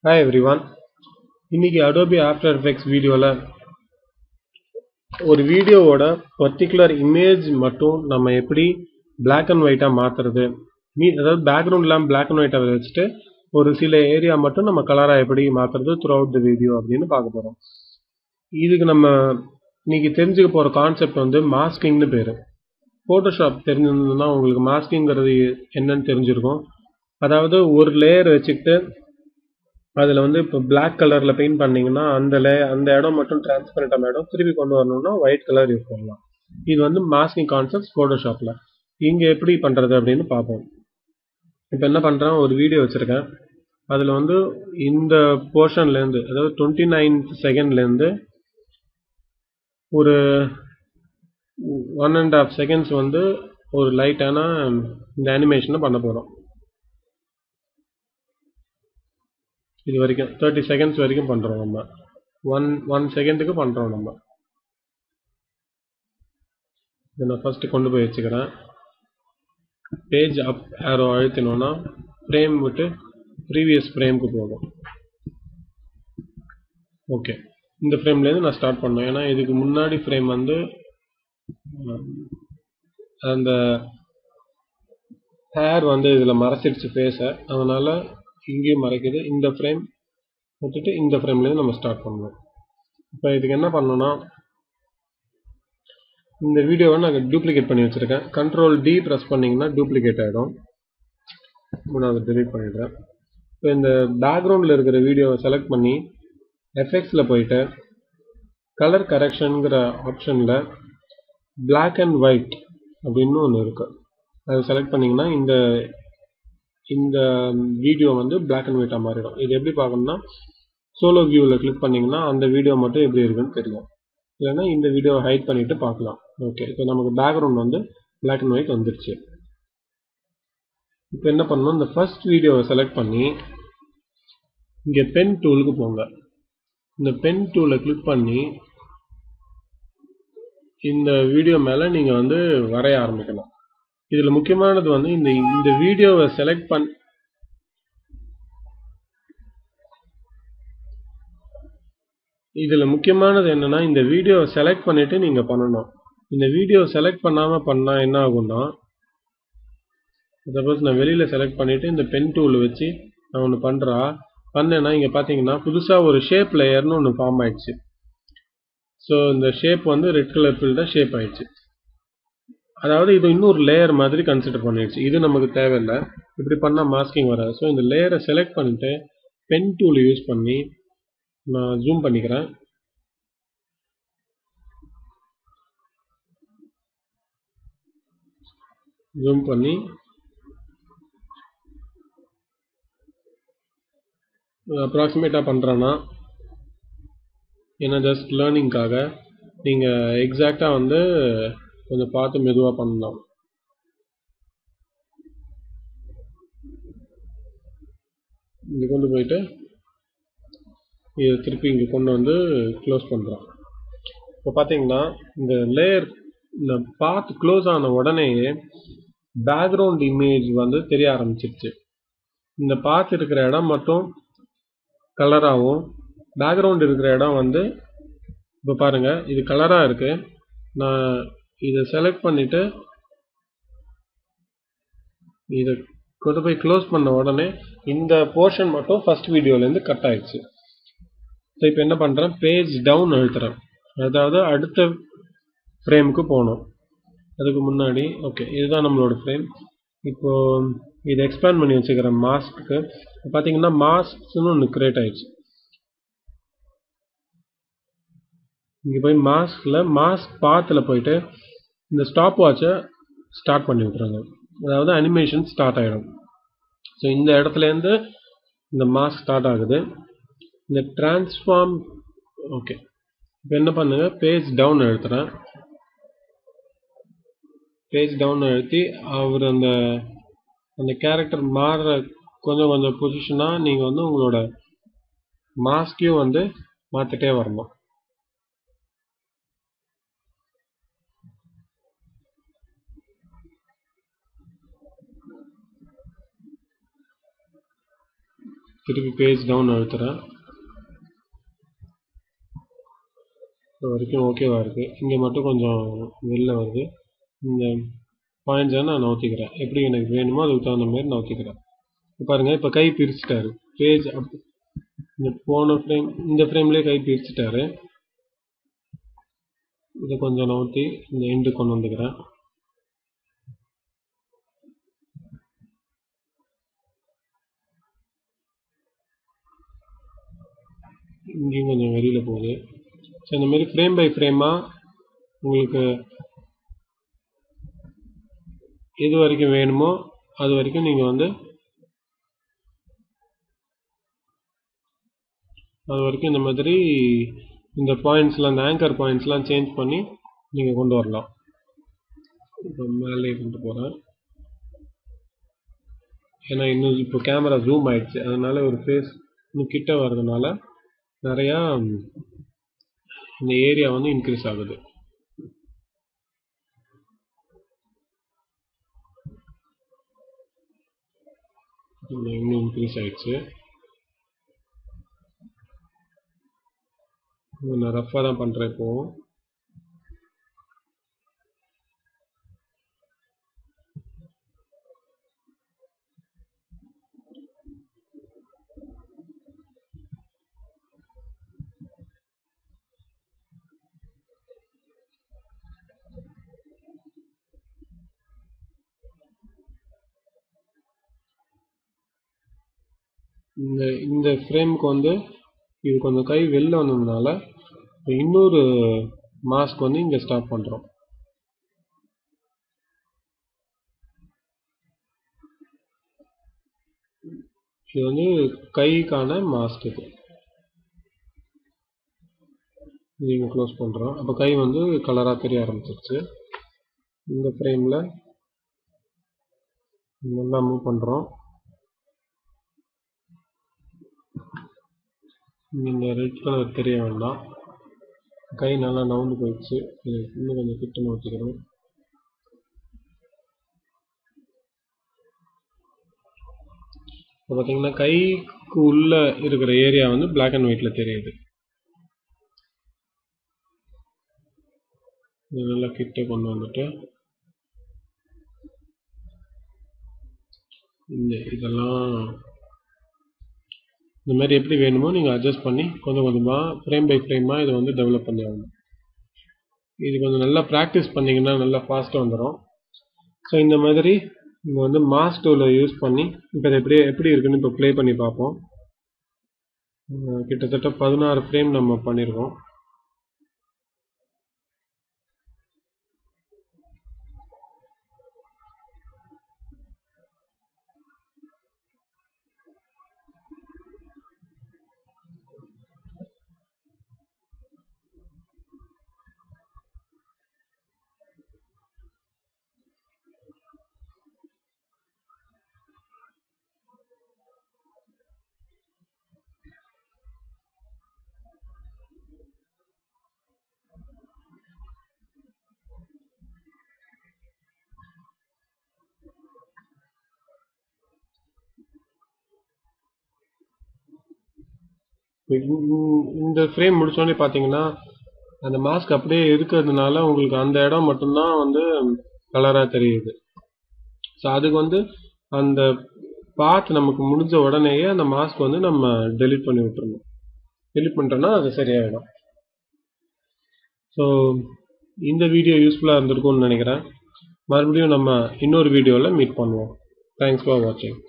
Hi everyone. இன்னைக்கு Adobe After Effects வீடியோல ஒரு வீடியோவோட பர்டிகுலர் இமேஜ் மட்டும் நம்ம எப்படி black and white மாத்துறது, அதாவது பேக்ரவுண்ட்லாம் black and white வச்சுட்டு ஒரு சில ஏரியா மட்டும் நம்ம கலரா எப்படி மாத்துறது throughout the video அப்படின்னு பார்க்க போறோம். இதுக்கு நம்ம இன்னைக்கு தெரிஞ்சுக்க போற கான்செப்ட் வந்து மாஸ்கிங்னு பேரு. Photoshop தெரிஞ்சிருந்ததுன்னா உங்களுக்கு மாஸ்கிங்கிறது என்னன்னு தெரிஞ்சிருக்கும். அதாவது ஒரு லேயர் வச்சுக்கிட்டு அதில் வந்து இப்போ பிளாக் கலரில் பெயிண்ட் பண்ணிங்கன்னா அந்த இடம் மட்டும் டிரான்ஸ்பரண்டான இடம் திருப்பி கொண்டு வரணும்னா ஒயிட் கலர் யூஸ் பண்ணலாம். இது வந்து மாஸ்கிங் கான்செப்ட் ஃபோட்டோஷாப்பில். இங்கே எப்படி பண்ணுறது அப்படின்னு பார்ப்போம். இப்போ என்ன பண்ணுறேன், ஒரு வீடியோ வச்சுருக்கேன். அதில் வந்து இந்த போர்ஷன்லேருந்து அதாவது 29th செகண்ட்லேருந்து ஒரு 1.5 செகண்ட்ஸ் வந்து ஒரு லைட்டான இந்த அனிமேஷனை பண்ண போகிறோம். இது வரைக்கும் 30 செகண்ட்ஸ் வரைக்கும் பண்ணுறோம். நம்ம ஒன் செகண்டுக்கு பண்ணுறோம். நம்ம இதை நான் ஃபஸ்ட்டு கொண்டு போய் வச்சுக்கிறேன். பேஜ் அப் ஏரோ அழுத்தினோன்னா ஃப்ரேம் விட்டு ப்ரீவியஸ் ஃப்ரேமுக்கு போகும். ஓகே, இந்த ஃப்ரேம்லேருந்து நான் ஸ்டார்ட் பண்ணேன். ஏன்னா இதுக்கு முன்னாடி ஃப்ரேம் வந்து அந்த ஹேர் வந்து இதில் மறைச்சிடுச்சு ஃபேஸை, அதனால் இங்கேயும் மறைக்குது. இந்த ஃப்ரேம் விட்டுட்டு இந்த ஃப்ரேம்லேருந்து நம்ம ஸ்டார்ட் பண்ணணும். இப்போ இதுக்கு என்ன பண்ணணும்னா, இந்த வீடியோவை நான் டூப்ளிகேட் பண்ணி வச்சுருக்கேன். Ctrl D ப்ரெஸ் பண்ணிங்கன்னா டூப்ளிகேட் ஆகிடும். நான் அதை டெலீட் பண்ணிடுறேன். இப்போ இந்த பேக்ரவுண்டில் இருக்கிற வீடியோவை செலக்ட் பண்ணி எஃபெக்ட்ஸில் போயிட்டு கலர் கரெக்ஷனுங்கிற ஆப்ஷனில் பிளாக் அண்ட் ஒயிட் அப்படின்னு ஒன்று இருக்கு. அதை செலக்ட் பண்ணிங்கன்னா இந்த வீடியோ வந்து பிளாக் அண்ட் ஒயிட்டாக மாறிடும். இது எப்படி பார்க்கணும்னா, சோலோ வியூவில் கிளிக் பண்ணிங்கன்னா அந்த வீடியோ மட்டும் எப்படி இருக்குன்னு தெரியும். இல்லைன்னா இந்த வீடியோவை ஹைட் பண்ணிவிட்டு பார்க்கலாம். ஓகே, இப்போ நமக்கு பேக்ரவுண்ட் வந்து பிளாக் அண்ட் ஒயிட் வந்துருச்சு. இப்போ என்ன பண்ணணும், இந்த ஃபர்ஸ்ட் வீடியோவை செலக்ட் பண்ணி இங்கே பென் டூலுக்கு போங்க. இந்த பென் டூலை கிளிக் பண்ணி இந்த வீடியோ மேலே நீங்கள் வந்து வரைய ஆரம்பிக்கலாம். இதில் முக்கியமானது வந்து இந்த வீடியோவை செலக்ட் என்னன்னா, இந்த வீடியோவை செலக்ட் பண்ணிட்டு நீங்கள் பண்ணணும். இந்த வீடியோ செலக்ட் பண்ணாமல் பண்ணால் என்ன ஆகும்னா, சப்போஸ் நான் வெளியில் செலக்ட் பண்ணிவிட்டு இந்த பென் டூல் வச்சு நான் ஒன்று பண்ணேன்னா இங்கே பார்த்தீங்கன்னா புதுசாக ஒரு ஷேப் லேயர்னு ஒன்று ஃபார்ம் ஆயிடுச்சு. ஸோ இந்த ஷேப் வந்து ரெட் கலர் ஃபீல்டாக ஷேப் ஆயிடுச்சு. அதாவது இது இன்னொரு லேயர் மாதிரி கன்சிடர் பண்ணிடுச்சு. இது நமக்கு தேவையில்லை. இப்படி பண்ணால் மாஸ்கிங் வராது. ஸோ இந்த லேயரை செலக்ட் பண்ணிவிட்டு பென் டூல் யூஸ் பண்ணி நான் ஜூம் பண்ணிக்கிறேன். ஜூம் பண்ணி அப்ராக்சிமேட்டாக பண்ணுறேன்னா, ஏன்னா ஜஸ்ட் லேர்னிங்காக நீங்கள் எக்ஸாக்டாக வந்து கொஞ்சம் பார்த்து மெதுவாக பண்ணலாம். இங்கே கொண்டு போயிட்டு இதை திருப்பி இங்கே கொண்டு வந்து க்ளோஸ் பண்ணுறோம். இப்போ பார்த்தீங்கன்னா இந்த லேயர் இந்த பாத் க்ளோஸ் ஆன உடனேயே பேக்ரவுண்ட் இமேஜ் வந்து தெரிய ஆரம்பிச்சிருச்சு. இந்த பாத் இருக்கிற இடம் மட்டும் கலராகவும் பேக்ரவுண்ட் இருக்கிற இடம் வந்து இப்போ பாருங்கள் இது கலராக இருக்குது. நான் இதை செலக்ட் பண்ணிவிட்டு இதை கொண்டு போய் க்ளோஸ் பண்ண உடனே இந்த போர்ஷன் மட்டும் ஃபர்ஸ்ட் வீடியோலேருந்து கட் ஆயிடுச்சு. ஸோ இப்போ என்ன பண்ணுறேன், பேஜ் டவுன் அழுத்துறேன். அதாவது அடுத்த ஃப்ரேமுக்கு போகணும். அதுக்கு முன்னாடி ஓகே, இதுதான் நம்மளோட ஃப்ரேம். இப்போது இதை எக்ஸ்பேண்ட் பண்ணி வச்சுக்கிறேன். மாஸ்க்கு பார்த்தீங்கன்னா மாஸ்க்னு ஒன்று கிரியேட் ஆயிடுச்சு. இங்கே போய் மாஸ்க் பாத்தில் போயிட்டு இந்த ஸ்டாப் வாட்சை ஸ்டார்ட் பண்ணி விட்டுறாங்க. அதாவது அனிமேஷன் ஸ்டார்ட் ஆகிடும். ஸோ இந்த இடத்துலேருந்து இந்த மாஸ்க் ஸ்டார்ட் ஆகுது. இந்த டிரான்ஸ்ஃபார்ம் ஓகே, இப்போ என்ன பண்ணுங்க, பேஜ் டவுன் அழுத்துறேன். பேஜ் டவுன் அழுத்தி அவர் அந்த கேரக்டர் மாறுற கொஞ்சம் பொசிஷனாக நீங்கள் வந்து உங்களோட மாஸ்கையும் வந்து மாற்றிட்டே வரணும். திருப்பி பேஜ் டவுன் அழுத்துறேன். இது வரைக்கும் ஓகேவா இருக்குது. இங்கே மட்டும் கொஞ்சம் வெளில வருது. இந்த பாயிண்ட்ஸை நான் நவுத்திக்கிறேன். எப்படி எனக்கு வேணுமோ அதுக்கு தகுந்த மாதிரி நவுத்திக்கிறேன். பாருங்கள், இப்போ கை பிரிச்சுட்டாரு. பேஜ் இந்த போன ஃப்ரேம் இந்த ஃப்ரேம்லேயே கை பிரிச்சுட்டாரு. இதை கொஞ்சம் நவுத்தி இந்த எண்டு கொண்டு வந்துக்கிறேன். இங்கேயும் கொஞ்சம் வெளியில் போகுது. ஸோ இந்த மாதிரி ஃப்ரேம் பை ஃப்ரேமாக உங்களுக்கு எது வரைக்கும் வேணுமோ அது வரைக்கும் நீங்கள் வந்து இந்த மாதிரி இந்த பாயிண்ட்ஸ்லாம் இந்த ஆங்கர் பாயிண்ட்ஸ்லாம் சேஞ்ச் பண்ணி நீங்கள் கொண்டு வரலாம். இப்போ மேலே கொண்டு போகிறேன். ஏன்னா இன்னும் இப்போ கேமரா ஜூம் ஆயிடுச்சு. அதனால ஒரு ஃபேஸ் இன்னும் கிட்ட வர்றதுனால நிறையா இந்த ஏரியா வந்து இன்க்ரீஸ் ஆகுது. இன்னும் இன்க்ரீஸ் ஆயிடுச்சு. நான் ரஃபாக தான் பண்ணுறேன். இப்போ இந்த ஃப்ரேமுக்கு வந்து இது கொஞ்சம் கை வெளில வந்ததுனால இன்னொரு மாஸ்க் வந்து இங்கே ஸ்டாப் பண்ணுறோம். இது வந்து கைக்கான மாஸ்க். இது இங்கே க்ளோஸ் பண்ணுறோம். அப்போ கை வந்து கலராக தெரிய ஆரம்பிச்சிருச்சு. இந்த ஃப்ரேமில் நல்லா மூவ் பண்ணுறோம். இந்த ரெட் கலர் தெரிய வேண்டாம். கை நல்லா நவுந்து போயிடுச்சு. இன்னும் கொஞ்சம் கிட்ட நோக்கிக்கிறோம். இப்போ பார்த்தீங்கன்னா கைக்கு உள்ள இருக்கிற ஏரியா வந்து பிளாக் அண்ட் ஒயிட்ல தெரியுது. நல்லா கிட்ட கொண்டு வந்துட்டு இதெல்லாம் இந்த மாதிரி எப்படி வேணுமோ நீங்கள் அட்ஜஸ்ட் பண்ணி கொஞ்சம் கொஞ்சமாக ஃப்ரேம் பை ஃப்ரேமாக இதை வந்து டெவலப் பண்ணி ஆகணும். இது கொஞ்சம் நல்லா ப்ராக்டிஸ் பண்ணிங்கன்னா நல்லா ஃபாஸ்ட்டாக வந்துடும். ஸோ இந்த மாதிரி நீங்கள் வந்து மாஸ்க் டூலை யூஸ் பண்ணி இப்போ இதை எப்படி இருக்குன்னு இப்போ ப்ளே பண்ணி பார்ப்போம். கிட்டத்தட்ட 16 ஃப்ரேம் நம்ம பண்ணியிருக்கோம். இந்த ஃப்ரேம் முடிச்சோடனே பார்த்தீங்கன்னா அந்த மாஸ்க் அப்படியே இருக்கிறதுனால உங்களுக்கு அந்த இடம் மட்டும்தான் வந்து கலராக தெரியுது. ஸோ அதுக்கு வந்து அந்த பார்ட் நமக்கு முடிஞ்ச உடனேயே அந்த மாஸ்க் வந்து நம்ம டெலீட் பண்ணி விட்டுறணும். டெலீட் பண்ணிட்டோம்னா அது சரியாயிடும். ஸோ இந்த வீடியோ யூஸ்ஃபுல்லாக இருந்திருக்கும்னு நினைக்கிறேன். மறுபடியும் நம்ம இன்னொரு வீடியோவில் மீட் பண்ணுவோம். தேங்க்ஸ் ஃபார் வாட்சிங்.